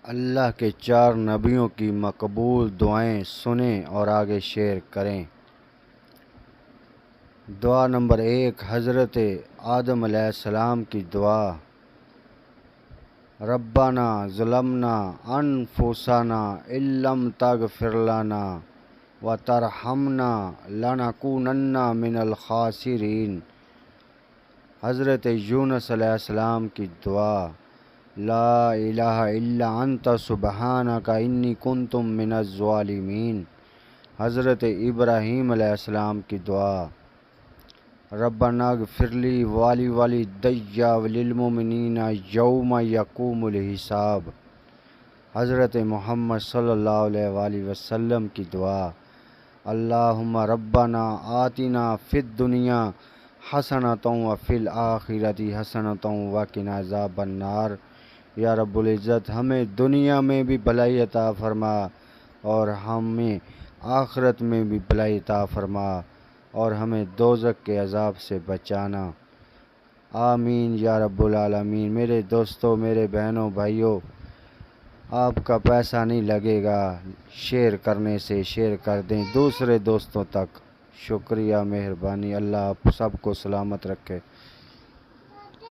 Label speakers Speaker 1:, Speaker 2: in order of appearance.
Speaker 1: اللہ کے 4 نبیوں کی مقبول دعائیں سنیں اور آگے شیئر کریں۔ دعا نمبر 1، حضرت آدم علیہ السلام کی دعا۔ ربنا ظلمنا انفسنا ان لم تغفر لنا وترحمنا لنکونن من الخاسرین۔ حضرت یونس علیہ السلام کی دعا۔ لا الہ الا انت سبحانک انی کنت من الظالمین۔ حضرت ابراہیم علیہ السلام کی دعا۔ ربنا اغفر لی ولوالدی وللمؤمنین یوم یقوم الحساب۔ حضرت محمد صلی اللہ علیہ وآلہ وسلم کی دعا۔ اللہم ربنا آتنا فی الدنیا حسنۃ وفی الآخرۃ حسنۃ وقنا عذاب النار۔ یا رب العزت ہمیں دنیا میں بھی بھلائی عطا فرما اور ہمیں آخرت میں بھی بھلائی عطا فرما اور ہمیں دوزخ کے عذاب سے بچانا۔ آمین یا رب العالمین۔ میرے دوستوں، میرے بہنوں، بھائیوں، آپ کا پیسہ نہیں لگے گا، شیئر کرنے سے شیئر کر دیں دوسرے دوستوں تک۔ شکریہ، مہربانی۔ اللہ آپ سب کو سلامت رکھے۔